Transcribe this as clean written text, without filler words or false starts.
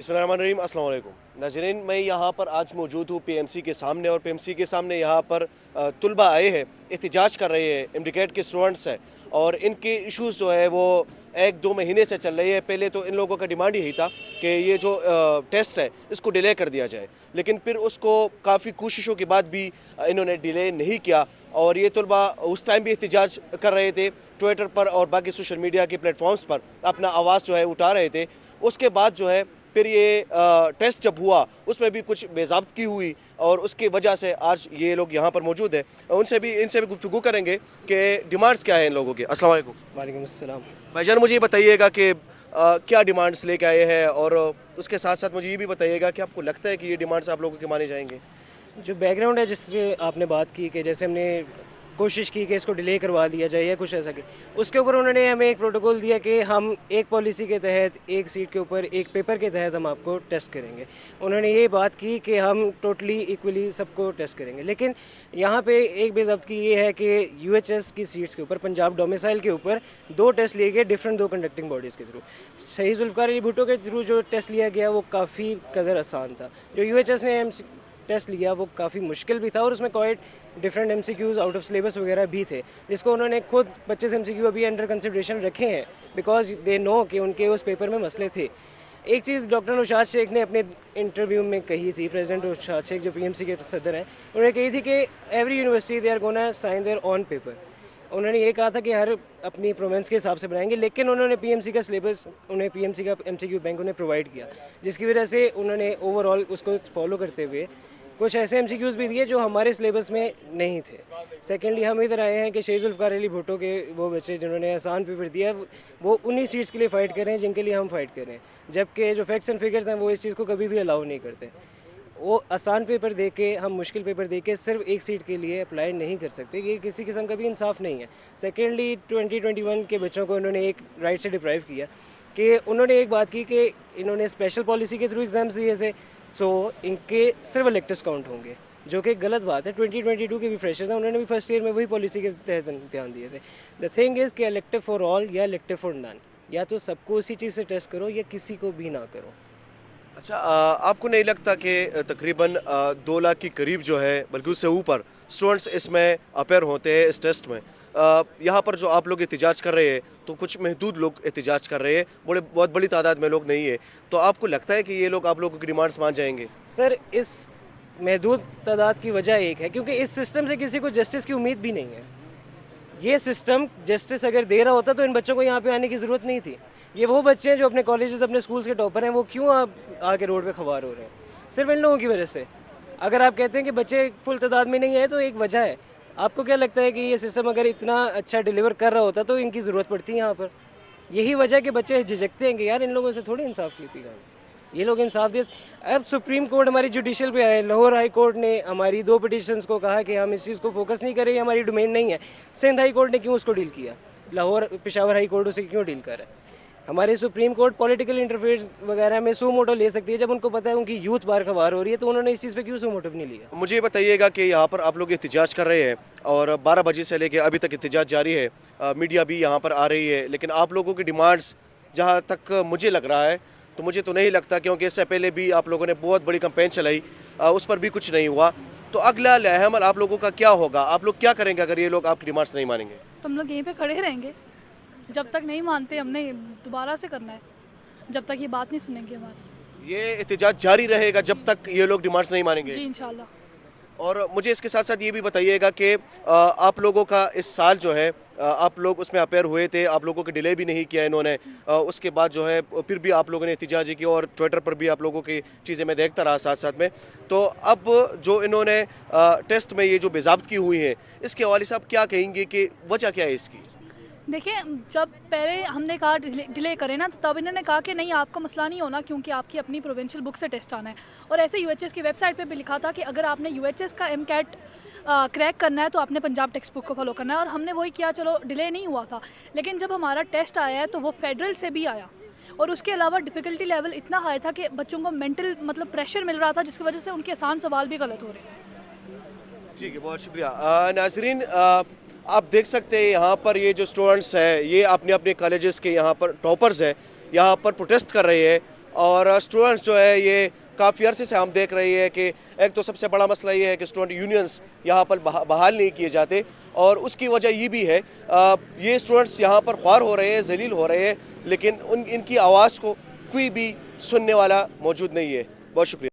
बिस्मिल्लाहिर्रहमानिर्रहीम, अस्सलाम वालेकुम नाज़रीन। मैं यहाँ पर आज मौजूद हूँ पीएमसी के सामने, और पीएमसी के सामने यहाँ पर तुलबा आए हैं, एहतिजाज कर रहे हैं। एमडीकेट के स्टूडेंट्स हैं और इनके इश्यूज़ जो है वो 1-2 महीने से चल रही है। पहले तो इन लोगों का डिमांड यही था कि ये जो टेस्ट है इसको डिले कर दिया जाए, लेकिन फिर उसको काफ़ी कोशिशों के बाद भी इन्होंने डिले नहीं किया। और ये तुलबा उस टाइम भी एहतिजाज कर रहे थे, ट्विटर पर और बाकी सोशल मीडिया के प्लेटफॉर्म्स पर अपना आवाज़ जो है उठा रहे थे। उसके बाद जो है फिर ये टेस्ट जब हुआ उसमें भी कुछ बेज़ाब्तगी हुई, और उसकी वजह से आज ये लोग यहाँ पर मौजूद हैं। इनसे भी गुफ्तगू करेंगे कि डिमांड्स क्या है इन लोगों के। अस्सलाम वालेकुम। वालेकुम अस्सलाम। भाईजान, मुझे ये बताइएगा कि क्या डिमांड्स लेके आए हैं, और उसके साथ साथ मुझे ये भी बताइएगा कि आपको लगता है कि ये डिमांड्स आप लोगों के माने जाएंगे। जो बैकग्राउंड है जिससे आपने बात की कि जैसे हमने कोशिश की कि इसको डिले करवा दिया जाए या कुछ ऐसा कि उसके ऊपर उन्होंने हमें एक प्रोटोकॉल दिया कि हम एक पॉलिसी के तहत एक सीट के ऊपर एक पेपर के तहत हम आपको टेस्ट करेंगे। उन्होंने ये बात की कि हम टोटली इक्वली सबको टेस्ट करेंगे, लेकिन यहाँ पे एक बेज़ब्ती ये है कि यूएचएस की सीट्स के ऊपर पंजाब डोमिसाइल के ऊपर 2 टेस्ट लिए गए डिफरेंट 2 कंडक्टिंग बॉडीज़ के थ्रू। शहीद जुल्फ़िकार अली भुट्टो के थ्रू जो टेस्ट लिया गया वो काफ़ी कदर आसान था। जो यूएचएस ने टेस्ट लिया वो काफ़ी मुश्किल भी था और उसमें quite different MCQs out of syllabus वगैरह भी थे, जिसको उन्होंने खुद 25 एमसीक्यू अभी अंडर कंसिडरेशन रखे हैं बिकॉज दे नो कि उनके उस पेपर में मसले थे। एक चीज़ डॉक्टर नौशाद शेख ने अपने इंटरव्यू में कही थी, प्रेसिडेंट नौशाद शेख जो पीएमसी के सदर हैं, उन्होंने कही थी कि every university they are gonna sign there on paper. उन्होंने ये कहा था कि हर अपनी प्रोविंस के हिसाब से बनाएंगे, लेकिन उन्होंने पीएमसी का सिलेबस उन्हें पीएमसी का एमसीक्यू बैंक उन्हें प्रोवाइड किया, जिसकी वजह से उन्होंने ओवरऑल उसको फॉलो करते हुए कुछ ऐसे एमसीक्यूज़ भी दिए जो हमारे सिलेबस में नहीं थे। सेकेंडली हम इधर आए हैं कि शहीद जुल्फ़िकार अली भुट्टो के वो बच्चे जिन्होंने आसान पेपर दिया वो उन्हीं सीट्स के लिए फ़ाइट कर रहे हैं जिनके लिए हम फाइट कर रहे हैं, जबकि जो फैक्ट्स एंड फिगर्स हैं वो इस चीज़ को कभी भी अलाउ नहीं करते। वो आसान पेपर दे के, हम मुश्किल पेपर दे के सिर्फ एक सीट के लिए अप्लाई नहीं कर सकते, ये किसी किस्म का भी इंसाफ नहीं है। सेकेंडली 2021 के बच्चों को उन्होंने एक राइट से डिप्राइव किया कि उन्होंने एक बात की कि इन्होंने स्पेशल पॉलिसी के थ्रू एग्ज़ाम्स दिए थे तो इनके सिर्फ इलेक्टिव्स काउंट होंगे, जो कि गलत बात है। 2022 के भी फ्रेशर्स हैं, उन्होंने भी फर्स्ट ईयर में वही पॉलिसी के तहत ध्यान दिए थे। द थिंग इज़ कि इलेक्टिव फॉर ऑल या इलेक्टिव फॉर नन, या तो सबको उसी चीज़ से टेस्ट करो या किसी को भी ना करो। अच्छा, आपको नहीं लगता कि तकरीबन 2 लाख के करीब जो है, बल्कि उससे ऊपर स्टूडेंट्स इसमें अपेयर होते हैं इस टेस्ट में? यहाँ पर जो आप लोग एहतिजाज कर रहे हैं तो कुछ महदूद लोग एहतिजाज कर रहे हैं, बहुत बड़ी तादाद में लोग नहीं है, तो आपको लगता है कि ये लोग आप लोगों की डिमांड्स मान जाएंगे? सर, इस महदूद तादाद की वजह एक है क्योंकि इस सिस्टम से किसी को जस्टिस की उम्मीद भी नहीं है। ये सिस्टम जस्टिस अगर दे रहा होता तो इन बच्चों को यहाँ पे आने की ज़रूरत नहीं थी। ये वो बच्चे हैं जो अपने कॉलेजेस अपने स्कूल्स के टॉपर हैं, वो क्यों आके रोड पे खवार हो रहे हैं? सिर्फ इन लोगों की वजह से। अगर आप कहते हैं कि बच्चे फुल तादाद में नहीं आए तो एक वजह है। आपको क्या लगता है कि ये सिस्टम अगर इतना अच्छा डिलीवर कर रहा होता तो इनकी ज़रूरत पड़ती है यहाँ पर? यही वजह है कि बच्चे झिझकते हैं कि यार इन लोगों से थोड़ी इंसाफ की अपील है। ये लोग इंसाफ दे। अब सुप्रीम कोर्ट हमारी जुडिशल पे आए, लाहौर हाई कोर्ट ने हमारी 2 पिटिशंस को कहा कि हम इस चीज़ को फोकस नहीं करें, हमारी डोमेन नहीं है। सिंध हाई कोर्ट ने क्यों उसको डील किया? लाहौर पेशावर हाई कोर्ट उसे क्यों डील कर रहा है? हमारी सुप्रीम कोर्ट पॉलिटिकल इंटरफेयर्स वगैरह में सू मोटो ले सकती है, जब उनको पता है उनकी यूथ बार खबर हो रही है, तो उन्होंने इस चीज़ पे क्यों सू मोटिव नहीं लिया? मुझे ये बताइएगा कि यहाँ पर आप लोग एहतिजाज कर रहे हैं और 12 बजे से लेकर अभी तक एहतिजाज जारी है, मीडिया भी यहाँ पर आ रही है, लेकिन आप लोगों की डिमांड्स जहाँ तक मुझे लग रहा है तो मुझे तो नहीं लगता, क्योंकि इससे पहले भी आप लोगों ने बहुत बड़ी कैंपेन चलाई, उस पर भी कुछ नहीं हुआ। तो अगला लहमल आप लोगों का क्या होगा? आप लोग क्या करेंगे अगर ये लोग आपकी डिमांड्स नहीं मानेंगे? तो हम लोग यहीं पे खड़े रहेंगे जब तक नहीं मानते। हमने दोबारा से करना है जब तक ये बात नहीं सुनेंगे हमारी। ये एहतिजाज जारी रहेगा जब तक ये लोग डिमांड्स नहीं मानेंगे? जी इंशाल्लाह। और मुझे इसके साथ साथ ये भी बताइएगा कि आप लोगों का इस साल जो है आप लोग उसमें अपेयर हुए थे, आप लोगों को डिले भी नहीं किया इन्होंने, उसके बाद जो है फिर भी आप लोगों ने एहतिजाज की और ट्विटर पर भी आप लोगों की चीज़ें मैं देखता रहा साथ साथ में। तो अब जो इन्होंने टेस्ट में ये जो बेज़ाब्तगी हुई है, इसके हवाले से आप क्या कहेंगे कि वजह क्या है इसकी? देखिए, जब पहले हमने कहा डिले करें ना, तो तब इन्होंने कहा कि नहीं, आपका मसला नहीं होना क्योंकि आपकी अपनी प्रोविंशियल बुक से टेस्ट आना है। और ऐसे यूएचएस की वेबसाइट पे भी लिखा था कि अगर आपने यूएचएस का एमकैट क्रैक करना है तो आपने पंजाब टेक्स्ट बुक को फॉलो करना है, और हमने वही किया। चलो, डिले नहीं हुआ था, लेकिन जब हमारा टेस्ट आया है तो वो फेडरल से भी आया, और उसके अलावा डिफ़िकल्टी लेवल इतना हाई था कि बच्चों को मेंटल प्रेशर मिल रहा था, जिसकी वजह से उनके आसान सवाल भी गलत हो रहे थे। ठीक है, बहुत शुक्रिया। नाजरीन, आप देख सकते हैं यहाँ पर ये जो स्टूडेंट्स हैं ये अपने अपने कॉलेजेस के यहाँ पर टॉपर्स हैं, यहाँ पर प्रोटेस्ट कर रहे हैं और स्टूडेंट्स जो है ये काफ़ी अरसे से हम देख रहे हैं कि एक तो सबसे बड़ा मसला ये है कि स्टूडेंट यूनियंस यहाँ पर बहाल नहीं किए जाते, और उसकी वजह ये भी है ये स्टूडेंट्स यहाँ पर ख्वार हो रहे हैं, जलील हो रहे हैं, लेकिन इनकी आवाज़ को कोई भी सुनने वाला मौजूद नहीं है। बहुत शुक्रिया।